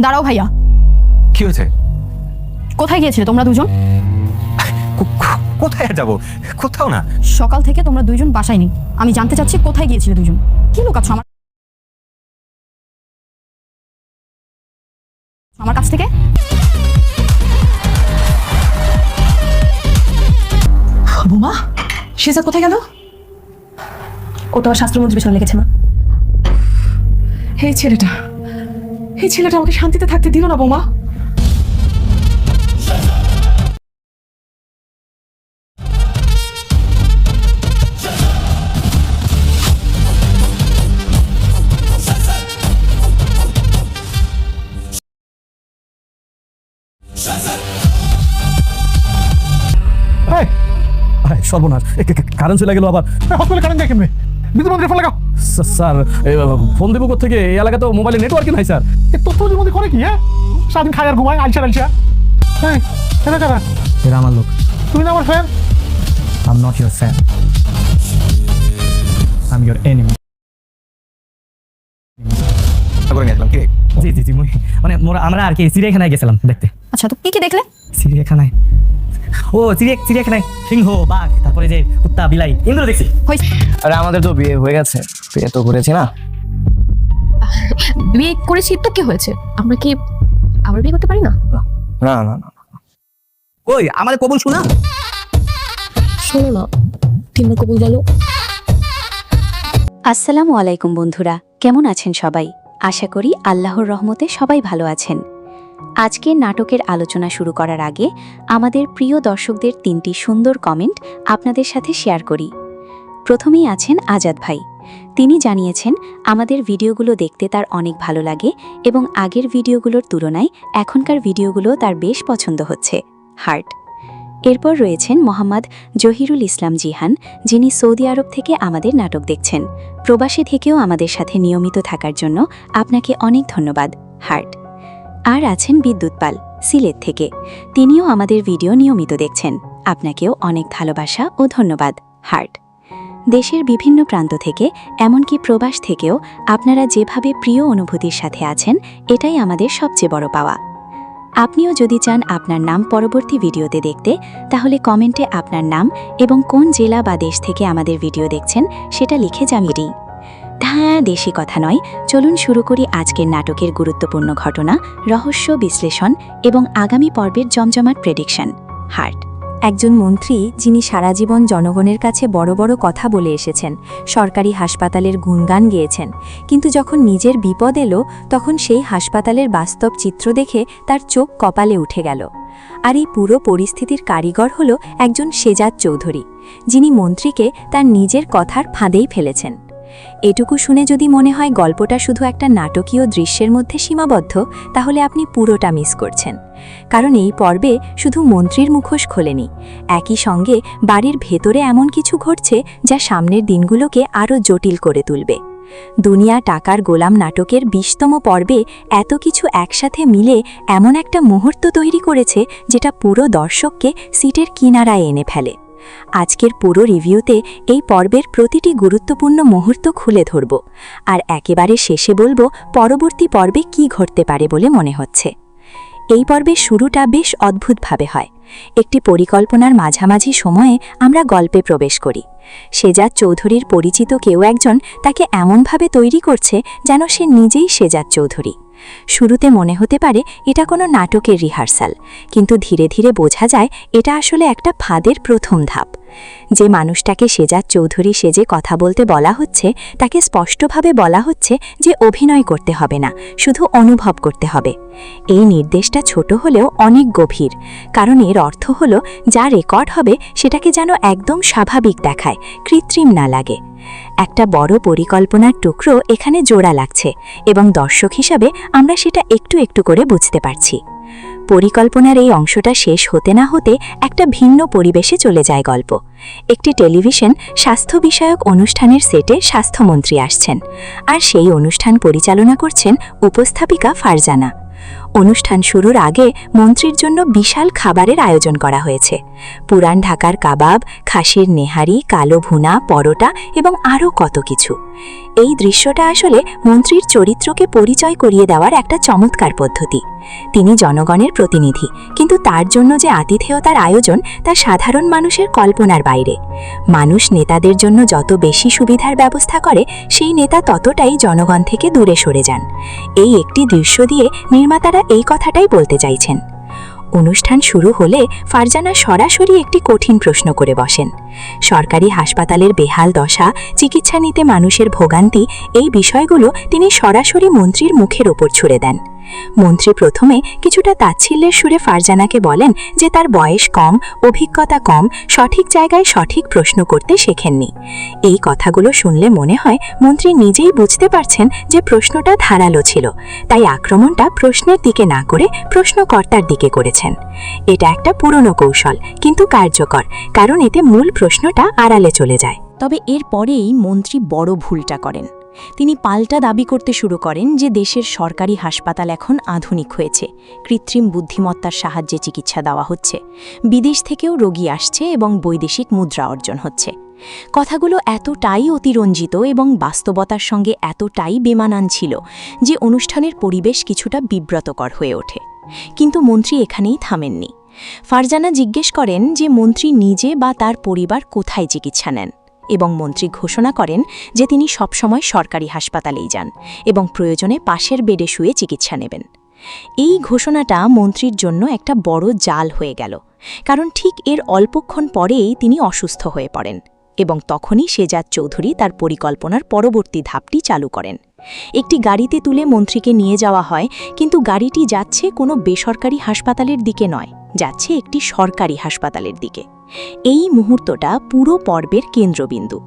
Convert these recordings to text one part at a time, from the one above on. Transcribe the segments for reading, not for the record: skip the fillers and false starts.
দাঁড়াও ভাইয়া, কি হয়েছে? কোথায় গিয়েছিলে তোমরা দুজন? কোথায় আর যাবো? কোথাও না। সকাল থেকে তোমরা দুইজন বাসায় নেই। আমি জানতে চাচ্ছি কোথায় গিয়েছিলে দুজন? কি লুকাচ্ছ আমার আমার কাছ থেকে? বোমা, শেজাদ কোথায় গেল? ও তো শাস্ত্রমন্ত্রী পেছনে লেগেছে মা। এই ছেলেটা আমাকে শান্তিতে থাকতে দিল না বোমা। সর্বনাশ, কারেন্ট চলে গেল আবার। হসপিটালে কারেন্ট যায় কেমনে? বিদ্যুৎ মন্ত্রী ফোন লাগাও। স্যার, ফোন দেবো থেকে? এই এলাকায় তো মোবাইলে নেটওয়ার্কই নাই স্যার। এই তথ্য মন্ত্রী করে কি? হ্যাঁ, সারাদিন খায় আর ঘুমায়, আলসা। হ্যাঁ, এটা কারা? এরা আমার লোক। তুমি না আমার fan? I'm not your fan. I'm your enemy. করে গেছিলাম কি? জি মানে আমরা আর কি চিড়িয়াখানায় গেছিলাম দেখতে। আচ্ছা, তো কি দেখলে? চিড়িয়াখানায় চিড়িয়াখানায় সিংহ, বাঘ, তারপরে যে কুত্তা, বিলাই, ইন্দ্র দেখছি। আরে আমাদের তো বিয়ে হয়ে গেছে, বিয়ে তো করেছি না। বিয়ে করেছি তো কি হয়েছে? আমরা কি আবার বিয়ে করতে পারি না? না না না, ওই আমাদের কবুল শোনা। শোনো না, তিনবার কবুল বলো। আসসালামু আলাইকুম বন্ধুরা, কেমন আছেন সবাই? আশা করি আল্লাহর রহমতে সবাই ভালো আছেন। আজকের নাটকের আলোচনা শুরু করার আগে আমাদের প্রিয় দর্শকদের 3টি সুন্দর কমেন্ট আপনাদের সাথে শেয়ার করি। প্রথমেই আছেন আজাদ ভাই। তিনি জানিয়েছেন আমাদের ভিডিওগুলো দেখতে তার অনেক ভালো লাগে এবং আগের ভিডিওগুলোর তুলনায় এখনকার ভিডিওগুলো তার বেশ পছন্দ হচ্ছে। হার্ট। এরপর রয়েছেন মোহাম্মদ জহিরুল ইসলাম জিহান, যিনি সৌদি আরব থেকে আমাদের নাটক দেখছেন। প্রবাসী থেকেও আমাদের সাথে নিয়মিত থাকার জন্য আপনাকে অনেক ধন্যবাদ। হার্ট। আর আছেন বিদ্যুৎ পাল, সিলেট থেকে। তিনিও আমাদের ভিডিও নিয়মিত দেখছেন। আপনাকেও অনেক ভালোবাসা ও ধন্যবাদ। হার্ট। দেশের বিভিন্ন প্রান্ত থেকে, এমনকি প্রবাস থেকেও আপনারা যেভাবে প্রিয় অনুভূতির সাথে আছেন, এটাই আমাদের সবচেয়ে বড় পাওয়া। আপনিও যদি চান আপনার নাম পরবর্তী ভিডিওতে দেখতে, তাহলে কমেন্টে আপনার নাম এবং কোন জেলা বা দেশ থেকে আমাদের ভিডিও দেখছেন সেটা লিখে জানিয়ে দিই। হ্যাঁ, দেশি কথা নয়, চলুন শুরু করি আজকের নাটকের গুরুত্বপূর্ণ ঘটনা, রহস্য বিশ্লেষণ এবং আগামী পর্বের জমজমাট প্রেডিকশন। হার্ট। একজন মন্ত্রী, যিনি সারা জীবন জনগণের কাছে বড় বড় কথা বলে এসেছেন, সরকারি হাসপাতালের গুণগান গেয়েছেন, কিন্তু যখন নিজের বিপদ এলো তখন সেই হাসপাতালের বাস্তব চিত্র দেখে তার চোখ কপালে উঠে গেল। আর এই পুরো পরিস্থিতির কারিগর হল একজন শেজাদ চৌধুরী, যিনি মন্ত্রীকে তার নিজের কথার ফাঁদেই ফেলেছেন। এটুকু শুনে যদি মনে হয় গল্পটা শুধু একটা নাটকীয় দৃশ্যের মধ্যে সীমাবদ্ধ, তাহলে আপনি পুরোটা মিস করছেন। কারণ এই পর্বে শুধু মন্ত্রীর মুখোশ খোলেনি, একই সঙ্গে বাড়ির ভেতরে এমন কিছু ঘটছে যা সামনের দিনগুলোকে আরও জটিল করে তুলবে। দুনিয়া টাকার গোলাম নাটকের 20তম পর্বে এত কিছু একসাথে মিলে এমন একটা মুহূর্ত তৈরি করেছে যেটা পুরো দর্শককে সিটের কিনারায় এনে ফেলে। আজকের পুরো রিভিউতে এই পর্বের প্রতিটি গুরুত্বপূর্ণ মুহূর্ত খুলে ধরব, আর একেবারে শেষে বলবো পরবর্তী পর্বে কি ঘটতে পারে বলে মনে হচ্ছে। এই পর্বের শুরুটা বেশ অদ্ভুতভাবে হয়। একটি পরিকল্পনার মাঝামাঝি সময়ে আমরা গল্পে প্রবেশ করি। শেজাদ চৌধুরীর পরিচিত কেউ একজন তাকে এমনভাবে তৈরি করছে যেন সে নিজেই শেজাদ চৌধুরী। শুরুতে মনে হতে পারে এটা কোনো নাটকের রিহার্সাল, কিন্তু ধীরে ধীরে বোঝা যায় এটা আসলে একটা ফাঁদের প্রথম ধাপ। যে মানুষটাকে শেজাদ চৌধুরী সেজে কথা বলতে বলা হচ্ছে, তাকে স্পষ্টভাবে বলা হচ্ছে যে অভিনয় করতে হবে না, শুধু অনুভব করতে হবে। এই নির্দেশটা ছোট হলেও অনেক গভীর, কারণ এর অর্থ হলো যা রেকর্ড হবে সেটাকে যেন একদম স্বাভাবিক দেখায়, কৃত্রিম না লাগে। একটা বড় পরিকল্পনার টুকরো এখানে জোড়া লাগছে এবং দর্শক হিসাবে আমরা সেটা একটু একটু করে বুঝতে পারছি। পরিকল্পনার এই অংশটা শেষ হতে না হতে একটা ভিন্ন পরিবেশে চলে যায় গল্প। একটি টেলিভিশন স্বাস্থ্য বিষয়ক অনুষ্ঠানের সেটে স্বাস্থ্যমন্ত্রী আসছেন, আর সেই অনুষ্ঠান পরিচালনা করছেন উপস্থাপিকা ফারজানা। অনুষ্ঠান শুরুর আগে মন্ত্রীর জন্য বিশাল খাবারের আয়োজন করা হয়েছে। পুরান ঢাকার কাবাব, খাসির নেহারি, কালো ভুনা, পরোটা এবং আরও কত কিছু। এই দৃশ্যটা আসলে মন্ত্রীর চরিত্রকে পরিচয় করিয়ে দেওয়ার একটা চমৎকার পদ্ধতি। তিনি জনগণের প্রতিনিধি, কিন্তু তার জন্য যে আতিথেয়তার আয়োজন তা সাধারণ মানুষের কল্পনার বাইরে। মানুষ নেতাদের জন্য যত বেশি সুবিধার ব্যবস্থা করে, সেই নেতা ততটাই জনগণ থেকে দূরে সরে যান। এই একটি দৃশ্য দিয়ে নির্মাতারা এই কথাটাই বলতে চাইছেন। অনুষ্ঠান শুরু হলে ফারজানা সরাসরি একটি কঠিন প্রশ্ন করে বসেন। সরকারি হাসপাতালের বেহাল দশা, চিকিৎসা নিতে মানুষের ভোগান্তি, এই বিষয়গুলো তিনি সরাসরি মন্ত্রীর মুখের ওপর ছুড়ে দেন। মন্ত্রী প্রথমে কিছুটা তাচ্ছিল্যের সুরে ফারজানাকে বলেন যে তার বয়স কম, অভিজ্ঞতা কম, সঠিক জায়গায় সঠিক প্রশ্ন করতে শেখেননি। এই কথাগুলো শুনলে মনে হয় মন্ত্রী নিজেই বুঝতে পারছেন যে প্রশ্নটা ধারালো ছিল, তাই আক্রমণটা প্রশ্নের দিকে না করে প্রশ্নকর্তার দিকে করেছেন। এটা একটা পুরনো কৌশল, কিন্তু কার্যকর, কারণ এতে মূল প্রশ্নটা আড়ালে চলে যায়। তবে এর পরেই মন্ত্রী বড় ভুলটা করেন। তিনি পাল্টা দাবি করতে শুরু করেন যে দেশের সরকারি হাসপাতাল এখন আধুনিক হয়েছে, কৃত্রিম বুদ্ধিমত্তার সাহায্যে চিকিৎসা দেওয়া হচ্ছে, বিদেশ থেকেও রোগী আসছে এবং বৈদেশিক মুদ্রা অর্জন হচ্ছে। কথাগুলো এতটাই অতিরঞ্জিত এবং বাস্তবতার সঙ্গে এতটাই বেমানান ছিল যে অনুষ্ঠানের পরিবেশ কিছুটা বিব্রতকর হয়ে ওঠে। কিন্তু মন্ত্রী এখানেই থামেননি। ফারজানা জিজ্ঞেস করেন যে মন্ত্রী নিজে বা তার পরিবার কোথায় চিকিৎসা নেন, এবং মন্ত্রী ঘোষণা করেন যে তিনি সবসময় সরকারি হাসপাতালেই যান এবং প্রয়োজনে পাশের বেডে শুয়ে চিকিৎসা নেবেন। এই ঘোষণাটা মন্ত্রীর জন্য একটা বড় জাল হয়ে গেল, কারণ ঠিক এর অল্পক্ষণ পরেই তিনি অসুস্থ হয়ে পড়েন এবং তখনই শেজাদ চৌধুরী তার পরিকল্পনার পরবর্তী ধাপটি চালু করেন। একটি গাড়িতে তুলে মন্ত্রীকে নিয়ে যাওয়া হয়, কিন্তু গাড়িটি যাচ্ছে কোনো বেসরকারি হাসপাতালের দিকে নয়, যাচ্ছে একটি সরকারি হাসপাতালের দিকে। এই মুহূর্তটা পুরো পর্বের কেন্দ্রবিন্দু।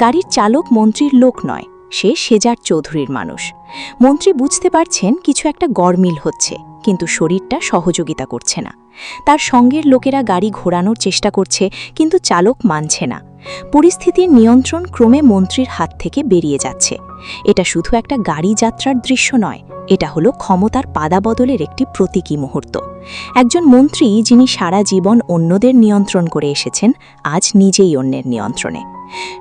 গাড়ির চালক মন্ত্রীর লোক নয়, সে শেজাদ চৌধুরীর মানুষ। মন্ত্রী বুঝতে পারছেন কিছু একটা গরমিল হচ্ছে, কিন্তু শরীরটা সহযোগিতা করছে না। তার সঙ্গের লোকেরা গাড়ি ঘোরানোর চেষ্টা করছে, কিন্তু চালক মানছে না। পরিস্থিতির নিয়ন্ত্রণ ক্রমে মন্ত্রীর হাত থেকে বেরিয়ে যাচ্ছে। এটা শুধু একটা গাড়ি যাত্রার দৃশ্য নয়, এটা হলো ক্ষমতার পাদাবদলের একটি প্রতীকী মুহূর্ত। একজন মন্ত্রী যিনি সারা জীবন অন্যদের নিয়ন্ত্রণ করে এসেছেন, আজ নিজেই অন্যের নিয়ন্ত্রণে।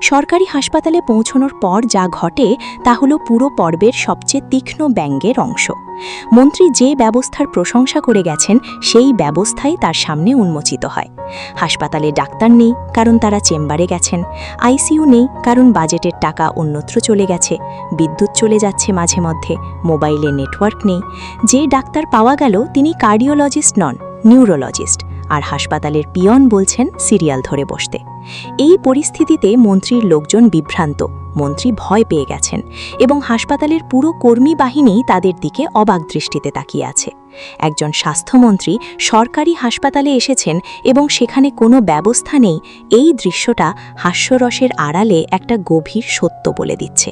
সরকারি হাসপাতালে পৌঁছানোর পর যা ঘটে তা হলো পুরো পর্বের সবচেয়ে তীক্ষ্ণ ব্যঙ্গের অংশ। মন্ত্রী যে ব্যবস্থার প্রশংসা করে গেছেন, সেই ব্যবস্থাই তার সামনে উন্মোচিত হয়। হাসপাতালে ডাক্তার নেই, কারণ তারা চেম্বারে গেছেন। আইসিইউ নেই, কারণ বাজেটের টাকা অন্যত্র চলে গেছে। বিদ্যুৎ চলে যাচ্ছে মাঝে মধ্যে, মোবাইলে নেটওয়ার্ক নেই। যে ডাক্তার পাওয়া গেল তিনি কার্ডিওলজিস্ট নন, নিউরোলজিস্ট, আর হাসপাতালের পিয়ন বলছেন সিরিয়াল ধরে বসতে। এই পরিস্থিতিতে মন্ত্রীর লোকজন বিভ্রান্ত, মন্ত্রী ভয় পেয়ে গেছেন এবং হাসপাতালের পুরো কর্মী বাহিনী তাদের দিকে অবাক দৃষ্টিতে তাকিয়ে আছে। একজন স্বাস্থ্যমন্ত্রী সরকারি হাসপাতালে এসেছেন এবং সেখানে কোনো ব্যবস্থা নেই, এই দৃশ্যটা হাস্যরসের আড়ালে একটা গভীর সত্য বলে দিচ্ছে।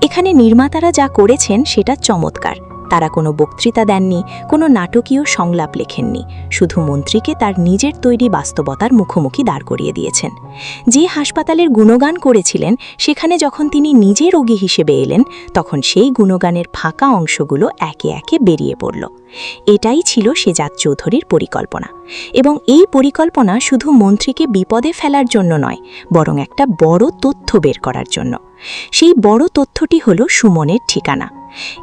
এখানে নির্মাতারা যা করেছেন সেটা চমৎকার। তারা কোনো বক্তৃতা দেননি, কোনো নাটকীয় সংলাপ লেখেননি, শুধু মন্ত্রীকে তার নিজের তৈরি বাস্তবতার মুখোমুখি দাঁড় করিয়ে দিয়েছেন। যে হাসপাতালের গুণগান করেছিলেন, সেখানে যখন তিনি নিজে রোগী হিসেবে এলেন, তখন সেই গুণগানের ফাঁকা অংশগুলো একে একে বেরিয়ে পড়ল। এটাই ছিল শেজাদ চৌধুরীর পরিকল্পনা, এবং এই পরিকল্পনা শুধু মন্ত্রীকে বিপদে ফেলার জন্য নয়, বরং একটা বড় তথ্য বের করার জন্য। সেই বড় তথ্যটি হলো সুমনের ঠিকানা।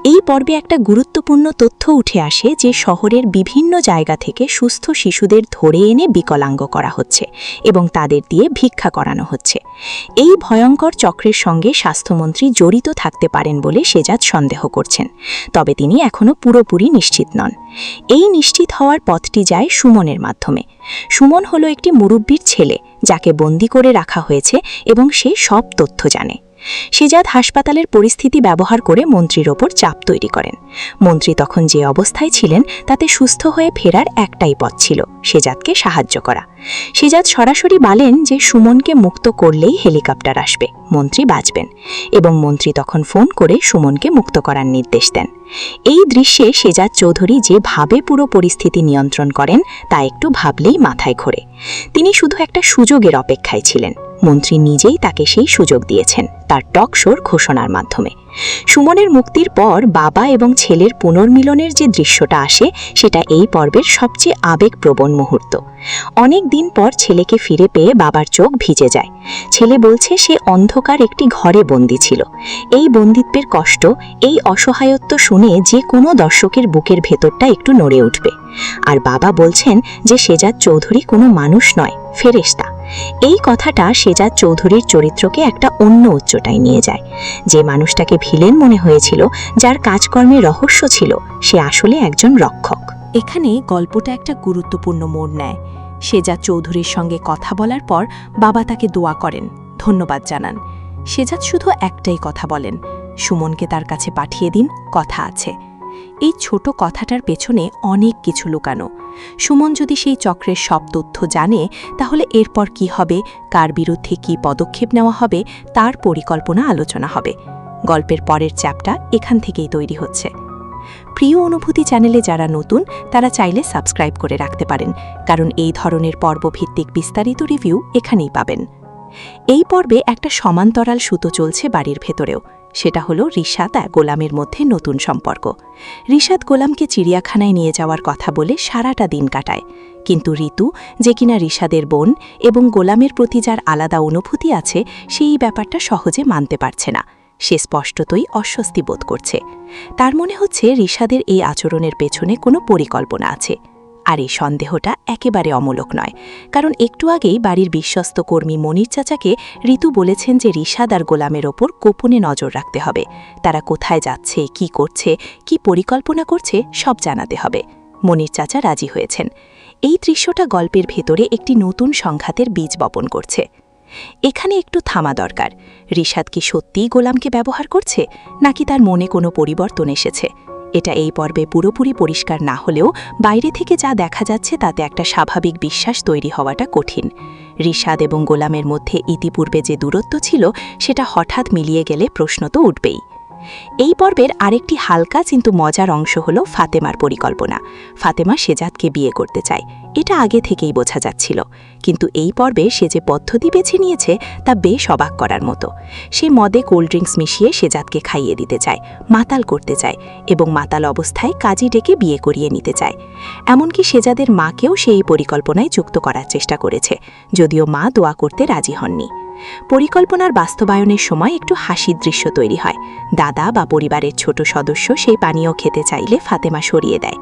এই পর্বে একটা গুরুত্বপূর্ণ তথ্য উঠে আসে যে শহরের বিভিন্ন জায়গা থেকে সুস্থ শিশুদের ধরে এনে বিকলাঙ্গ করা হচ্ছে এবং তাদের দিয়ে ভিক্ষা করানো হচ্ছে। এই ভয়ঙ্কর চক্রের সঙ্গে স্বাস্থ্যমন্ত্রী জড়িত থাকতে পারেন বলে শেজাদ সন্দেহ করছেন, তবে তিনি এখনও পুরোপুরি নিশ্চিত নন। এই নিশ্চিত হওয়ার পথটি যায় সুমনের মাধ্যমে। সুমন হলো একটি মুরব্বির ছেলে, যাকে বন্দি করে রাখা হয়েছে এবং সে সব তথ্য জানে। শেজাদ হাসপাতালের পরিস্থিতি ব্যবহার করে মন্ত্রীর ওপর চাপ তৈরি করেন। মন্ত্রী তখন যে অবস্থায় ছিলেন তাতে সুস্থ হয়ে ফেরার একটাই পথ ছিল, শেজাদকে সাহায্য করা। শেজাদ সরাসরি বলেন যে সুমনকে মুক্ত করলেই হেলিকপ্টার আসবে, মন্ত্রী বাঁচবেন, এবং মন্ত্রী তখন ফোন করে সুমনকে মুক্ত করার নির্দেশ দেন। এই দৃশ্যে শেজাদ চৌধুরী যেভাবে পুরো পরিস্থিতি নিয়ন্ত্রণ করেন তা একটু ভাবলেই মাথায় ঘোরে। তিনি শুধু একটা সুযোগের অপেক্ষায় ছিলেন, মন্ত্রী নিজেই তাকে সেই সুযোগ দিয়েছেন তার টক শোর ঘোষণার মাধ্যমে। সুমনের মুক্তির পর বাবা এবং ছেলের পুনর্মিলনের যে দৃশ্যটা আসে সেটা এই পর্বের সবচেয়ে আবেগপ্রবণ মুহূর্ত। অনেক দিন পর ছেলেকে ফিরে পেয়ে বাবার চোখ ভিজে যায়। ছেলে বলছে সে অন্ধকার একটি ঘরে বন্দী ছিল। এই বন্দিত্বের কষ্ট, এই অসহায়ত্ব শুনে যে কোনো দর্শকের বুকের ভেতরটা একটু নড়ে উঠবে। আর বাবা বলছেন যে শেজাদ চৌধুরী কোনো মানুষ নয়, ফেরেশতা। এই কথাটা শেজাদ চৌধুরীর চরিত্রকে একটা অন্য উচ্চতায় নিয়ে যায়। যে মানুষটাকে ভিলেন মনে হয়েছিল, যার কাজকর্মে রহস্য ছিল, সে আসলে একজন রক্ষক। এখানে গল্পটা একটা গুরুত্বপূর্ণ মোড় নেয়। শেজাদ চৌধুরীর সঙ্গে কথা বলার পর বাবা তাকে দোয়া করেন, ধন্যবাদ জানান। শেজাদ শুধু একটাই কথা বলেন, সুমনকে তার কাছে পাঠিয়ে দিন, কথা আছে। এই ছোট কথাটার পেছনে অনেক কিছু লুকানো। সুমন যদি সেই চক্রের সব তথ্য জানে, তাহলে এরপর কি হবে, কার বিরুদ্ধে কি পদক্ষেপ নেওয়া হবে, তার পরিকল্পনা আলোচনা হবে। গল্পের পরের চ্যাপ্টার এখান থেকেই তৈরি হচ্ছে। প্রিয় অনুভূতি চ্যানেলে যারা নতুন, তারা চাইলে সাবস্ক্রাইব করে রাখতে পারেন, কারণ এই ধরনের পর্বভিত্তিক বিস্তারিত রিভিউ এখানেই পাবেন। এই পর্বে একটা সমান্তরাল সুতো চলছে বাড়ির ভেতরেও। সেটা হলো রিশাদ আর গোলামের মধ্যে নতুন সম্পর্ক। রিশাদ গোলামকে চিড়িয়াখানায় নিয়ে যাওয়ার কথা বলে সারাটা দিন কাটায়, কিন্তু ঋতু, যে কিনা রিশাদের বোন এবং গোলামের প্রতি যার আলাদা অনুভূতি আছে, সেই ব্যাপারটা সহজে মানতে পারছে না। সে স্পষ্টতই অস্বস্তি বোধ করছে। তার মনে হচ্ছে রিশাদের এই আচরণের পেছনে কোনো পরিকল্পনা আছে। আর এই সন্দেহটা একেবারে অমূলক নয়, কারণ একটু আগেই বাড়ির বিশ্বস্ত কর্মী মনির চাচাকে ঋতু বলেছেন যে রিশাদ আর গোলামের ওপর গোপনে নজর রাখতে হবে। তারা কোথায় যাচ্ছে, কি করছে, কি পরিকল্পনা করছে, সব জানাতে হবে। মনির চাচা রাজি হয়েছেন। এই দৃশ্যটা গল্পের ভেতরে একটি নতুন সংঘাতের বীজ বপন করছে। এখানে একটু থামা দরকার। রিশাদ কি সত্যিই গোলামকে ব্যবহার করছে, নাকি তার মনে কোনো পরিবর্তন এসেছে? এটা এই পর্বে পুরোপুরি পরিষ্কার না হলেও বাইরে থেকে যা দেখা যাচ্ছে তাতে একটা স্বাভাবিক বিশ্বাস তৈরি হওয়াটা কঠিন। রিশাদ এবং গোলামের মধ্যে ইতিপূর্বে যে দূরত্ব ছিল, সেটা হঠাৎ মিলিয়ে গেলে প্রশ্ন তো উঠবেই। এই পর্বের আরেকটি হালকা কিন্তু মজার অংশ হলো ফাতেমার পরিকল্পনা। ফাতেমা শেজাদকে বিয়ে করতে চায়, এটা আগে থেকেই বোঝা যাচ্ছিল। কিন্তু এই পর্বে সে যে পদ্ধতি বেছে নিয়েছে তা বেশ অবাক করার মতো। সে মদে কোল্ড ড্রিঙ্কস মিশিয়ে শেজাদকে খাইয়ে দিতে চায়, মাতাল করতে চায় এবং মাতাল অবস্থায় কাজী ডেকে বিয়ে করিয়ে নিতে চায়। এমনকি শেজাদের মাকেও সেই পরিকল্পনায় যুক্ত করার চেষ্টা করেছে, যদিও মা দোয়া করতে রাজি হননি। পরিকল্পনার বাস্তবায়নের সময় একটু হাসির দৃশ্য তৈরি হয়। দাদা বা পরিবারের ছোট সদস্য সেই পানীয় খেতে চাইলে ফাতেমা সরিয়ে দেয়।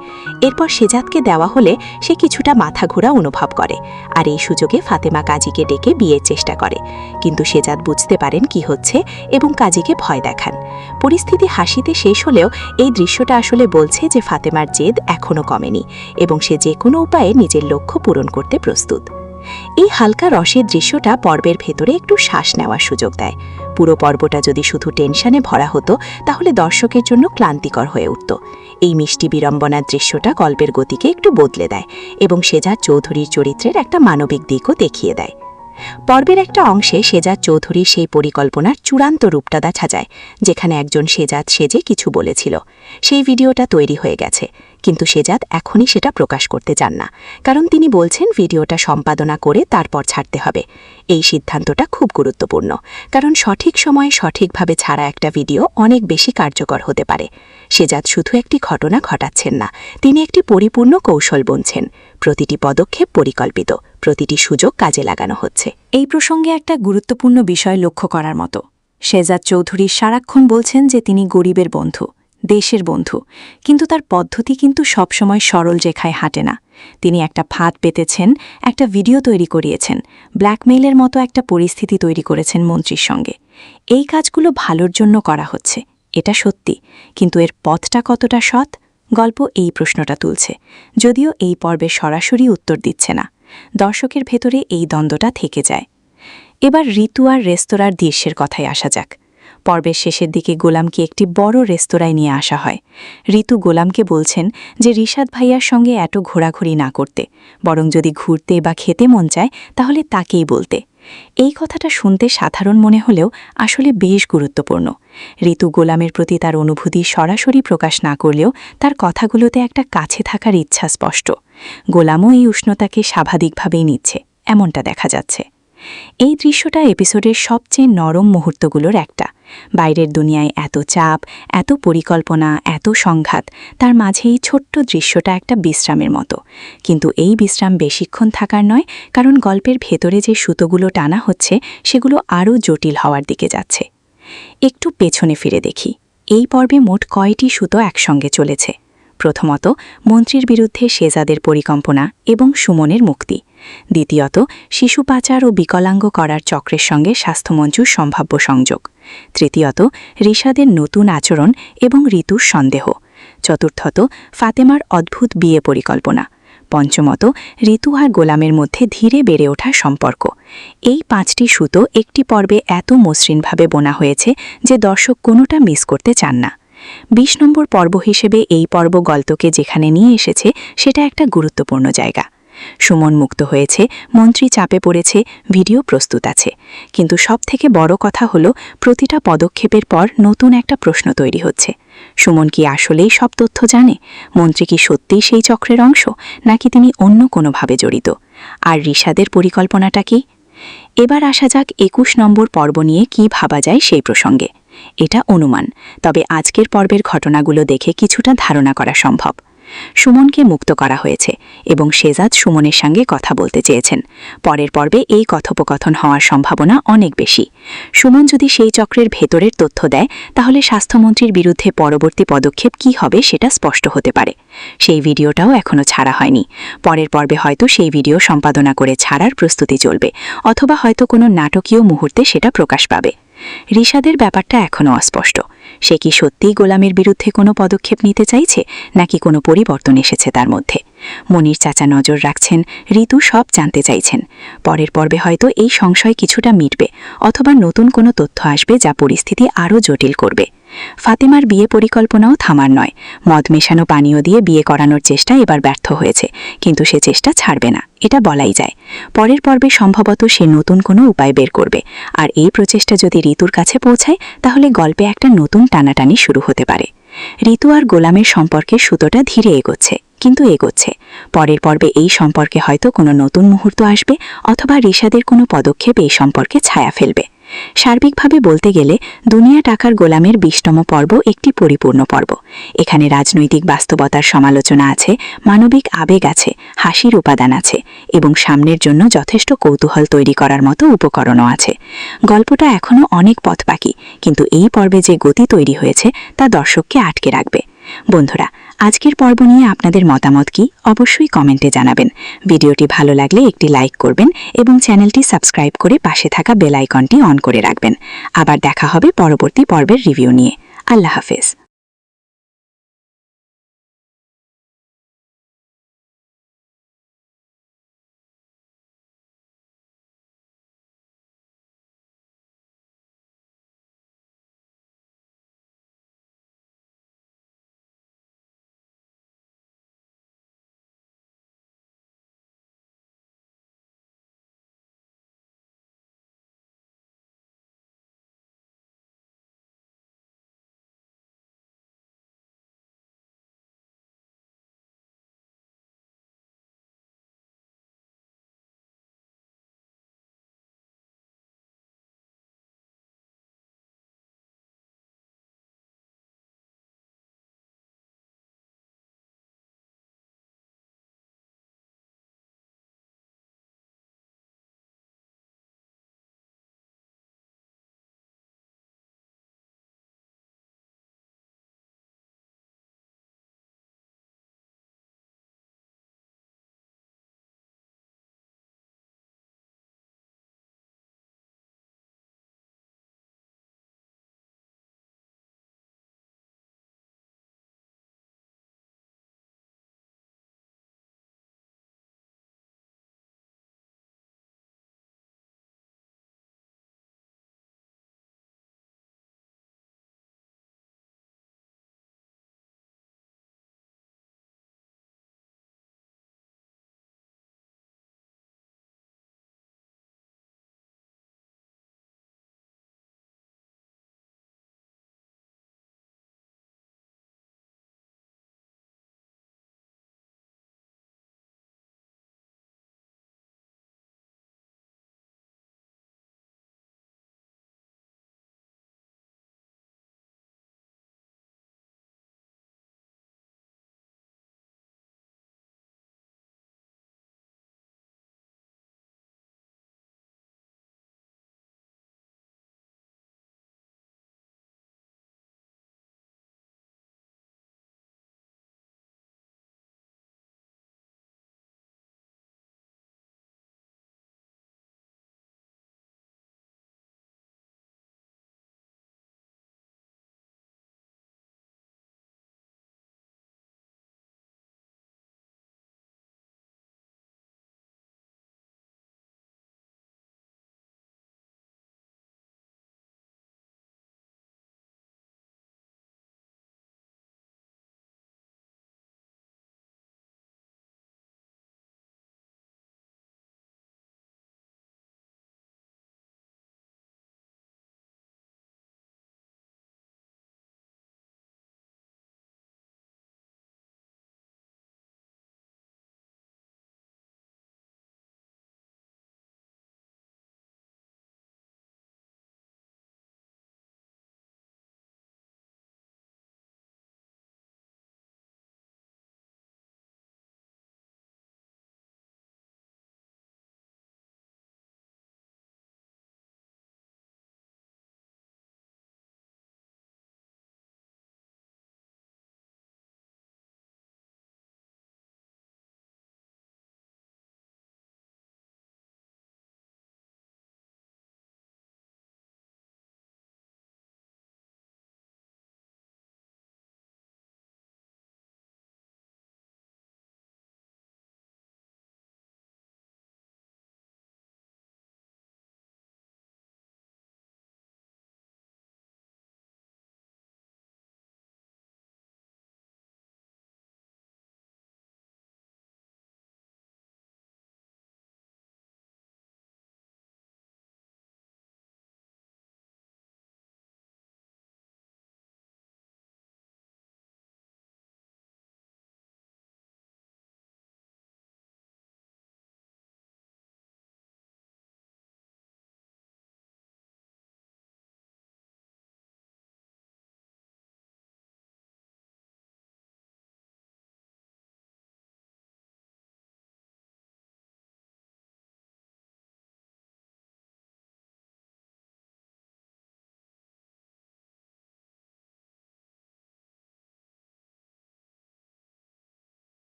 এরপর শেজাদকে দেওয়া হলে সে কিছুটা মাথা ঘোরা অনুভব করে, আর এই সুযোগে ফাতেমা কাজীকে ডেকে বিয়ের চেষ্টা করে। কিন্তু শেজাদ বুঝতে পারেন কি হচ্ছে এবং কাজীকে ভয় দেখান। পরিস্থিতি হাসিতে শেষ হলেও এই দৃশ্যটা আসলে বলছে যে ফাতেমার জেদ এখনও কমেনি এবং সে যে কোনো উপায়ে নিজের লক্ষ্য পূরণ করতে প্রস্তুত। এই হালকা রসের দৃশ্যটা পর্বের ভেতরে একটু শ্বাস নেওয়ার সুযোগ দেয়। পুরো পর্বটা যদি শুধু টেনশনে ভরা হতো, তাহলে দর্শকের জন্য ক্লান্তিকর হয়ে উঠত। এই মিষ্টি বিড়ম্বনার দৃশ্যটা গল্পের গতিকে একটু বদলে দেয় এবং শেজাদ চৌধুরীর চরিত্রের একটা মানবিক দিকও দেখিয়ে দেয়। পর্বের একটা অংশে শেজাদ চৌধুরীর সেই পরিকল্পনার চূড়ান্ত রূপটা দেখা যায়, যেখানে একজন শেজাদ সেজে কিছু বলেছিল। সেই ভিডিওটা তৈরি হয়ে গেছে, কিন্তু শেজাদ এখনই সেটা প্রকাশ করতে চান না, কারণ তিনি বলছেন ভিডিওটা সম্পাদনা করে তারপর ছাড়তে হবে। এই সিদ্ধান্তটা খুব গুরুত্বপূর্ণ, কারণ সঠিক সময়ে সঠিকভাবে ছাড়া একটা ভিডিও অনেক বেশি কার্যকর হতে পারে। শেজাদ শুধু একটি ঘটনা ঘটাচ্ছেন না, তিনি একটি পরিপূর্ণ কৌশল বুনছেন। প্রতিটি পদক্ষেপ পরিকল্পিত, প্রতিটি সুযোগ কাজে লাগানো হচ্ছে। এই প্রসঙ্গে একটা গুরুত্বপূর্ণ বিষয় লক্ষ্য করার মতো। শেজাদ চৌধুরী সারাক্ষণ বলছেন যে তিনি গরিবের বন্ধু, দেশের বন্ধু, কিন্তু তার পদ্ধতি কিন্তু সবসময় সরল রেখায় হাঁটে না। তিনি একটা ফাঁদ পেতেছেন, একটা ভিডিও তৈরি করিয়েছেন, ব্ল্যাকমেইলের মতো একটা পরিস্থিতি তৈরি করেছেন মন্ত্রীর সঙ্গে। এই কাজগুলো ভালোর জন্য করা হচ্ছে, এটা সত্যি, কিন্তু এর পথটা কতটা সৎ? গল্প এই প্রশ্নটা তুলছে, যদিও এই পর্বে সরাসরি উত্তর দিচ্ছে না। দর্শকের ভেতরে এই দ্বন্দ্বটা থেকে যায়। এবার ঋতু আর রেস্তোরাঁর দৃশ্যের কথায় আসা যাক। পর্বের শেষের দিকে গোলামকে একটি বড় রেস্তোরাঁয় নিয়ে আসা হয়। ঋতু গোলামকে বলছেন যে রিশাদ ভাইয়ার সঙ্গে এত ঘোরাঘুরি না করতে, বরং যদি ঘুরতে বা খেতে মন চায় তাহলে তাকেই বলতে। এই কথাটা শুনতে সাধারণ মনে হলেও আসলে বেশ গুরুত্বপূর্ণ। ঋতু গোলামের প্রতি তার অনুভূতি সরাসরি প্রকাশ না করলেও তার কথাগুলোতে একটা কাছে থাকার ইচ্ছা স্পষ্ট। গোলামও এই উষ্ণতাকে স্বাভাবিকভাবেই নিচ্ছে, এমনটা দেখা যাচ্ছে। এই দৃশ্যটা এপিসোডের সবচেয়ে নরম মুহূর্তগুলোর একটা। বাইরের দুনিয়ায় এত চাপ, এত পরিকল্পনা, এত সংঘাত, তার মাঝেই ছোট্ট দৃশ্যটা একটা বিশ্রামের মতো। কিন্তু এই বিশ্রাম বেশিক্ষণ থাকার নয়, কারণ গল্পের ভেতরে যে সুতোগুলো টানা হচ্ছে সেগুলো আরও জটিল হওয়ার দিকে যাচ্ছে। একটু পেছনে ফিরে দেখি, এই পর্বে মোট কয়টি সুতো একসঙ্গে চলেছে। প্রথমত, মন্ত্রীর বিরুদ্ধে শেজাদের পরিকল্পনা এবং সুমনের মুক্তি। দ্বিতীয়ত, শিশু পাচার ও বিকলাঙ্গ করার চক্রের সঙ্গে স্বাস্থ্যমঞ্চুর সম্ভাব্য সংযোগ। তৃতীয়ত, রিশাদের নতুন আচরণ এবং ঋতুর সন্দেহ। চতুর্থত, ফাতেমার অদ্ভুত বিয়ে পরিকল্পনা। পঞ্চমত, ঋতু আর গোলামের মধ্যে ধীরে বেড়ে ওঠা সম্পর্ক। এই 5টি সুতো একটি পর্বে এত মসৃণভাবে বোনা হয়েছে যে দর্শক কোনোটা মিস করতে চান না। 20 নম্বর পর্ব হিসেবে এই পর্ব গল্পকে যেখানে নিয়ে এসেছে সেটা একটা গুরুত্বপূর্ণ জায়গা। সুমন মুক্ত হয়েছে, মন্ত্রী চাপে পড়েছে, ভিডিও প্রস্তুত আছে। কিন্তু সবথেকে বড় কথা হলো, প্রতিটা পদক্ষেপের পর নতুন একটা প্রশ্ন তৈরি হচ্ছে। সুমন কি আসলেই সব তথ্য জানে? মন্ত্রী কি সত্যিই সেই চক্রের অংশ, নাকি তিনি অন্য কোনোভাবে জড়িত? আর রিশাদের পরিকল্পনাটা কি? এবার আসা যাক 21 নম্বর পর্ব নিয়ে কি ভাবা যায় সেই প্রসঙ্গে। এটা অনুমান, তবে আজকের পর্বের ঘটনাগুলো দেখে কিছুটা ধারণা করা সম্ভব। সুমনকে মুক্ত করা হয়েছে এবং শেজাদ সুমনের সঙ্গে কথা বলতে চেয়েছেন। পরের পর্বে এই কথোপকথন হওয়ার সম্ভাবনা অনেক বেশি। সুমন যদি সেই চক্রের ভেতরের তথ্য দেয়, তাহলে স্বাস্থ্যমন্ত্রীর বিরুদ্ধে পরবর্তী পদক্ষেপ কি হবে সেটা স্পষ্ট হতে পারে। সেই ভিডিওটাও এখনও ছাড়া হয়নি। পরের পর্বে হয়তো সেই ভিডিও সম্পাদনা করে ছাড়ার প্রস্তুতি চলবে, অথবা হয়তো কোনো নাটকীয় মুহূর্তে সেটা প্রকাশ পাবে। রিশাদের ব্যাপারটা এখনও অস্পষ্ট। সে কি সত্যিই গোলামের বিরুদ্ধে কোনো পদক্ষেপ নিতে চাইছে, নাকি কোনো পরিবর্তন এসেছে তার মধ্যে? মনির চাচা নজর রাখছেন, ঋতু সব জানতে চাইছেন। পরের পর্বে হয়তো এই সংশয় কিছুটা মিটবে, অথবা নতুন কোনো তথ্য আসবে যা পরিস্থিতি আরও জটিল করবে। ফাতেমার বিয়ে পরিকল্পনাও থামার নয়। মদ মেশানো পানীয় দিয়ে বিয়ে করানোর চেষ্টা এবার ব্যর্থ হয়েছে, কিন্তু সে চেষ্টা ছাড়বে না, এটা বলাই যায়। পরের পর্বে সম্ভবত সে নতুন কোনো উপায় বের করবে, আর এই প্রচেষ্টা যদি ঋতুর কাছে পৌঁছায়, তাহলে গল্পে একটা নতুন টানাটানি শুরু হতে পারে। ঋতু আর গোলামের সম্পর্কের সুতোটা ধীরে এগোচ্ছে, কিন্তু এগোচ্ছে। পরের পর্বে এই সম্পর্কে হয়তো কোনো নতুন মুহূর্ত আসবে, অথবা রিশাদের কোনো পদক্ষেপ এই সম্পর্কে ছায়া ফেলবে। সার্বিকভাবে বলতে গেলে দুনিয়া টাকার গোলামের 20তম পর্ব একটি পরিপূর্ণ পর্ব। এখানে রাজনৈতিক বাস্তবতার সমালোচনা আছে, মানবিক আবেগ আছে, হাসির উপাদান আছে, এবং সামনের জন্য যথেষ্ট কৌতূহল তৈরি করার মতো উপকরণও আছে। গল্পটা এখনও অনেক পথ বাকি, কিন্তু এই পর্বে যে গতি তৈরি হয়েছে তা দর্শককে আটকে রাখবে। বন্ধুরা, আজকের পর্ব নিয়ে আপনাদের মতামত কি অবশ্যই কমেন্টে জানাবেন। ভিডিওটি ভালো লাগলে একটি লাইক করবেন এবং চ্যানেলটি সাবস্ক্রাইব করে পাশে থাকা বেল আইকনটি অন করে রাখবেন। আবার দেখা হবে পরবর্তী পর্বের রিভিউ নিয়ে। আল্লাহ হাফেজ।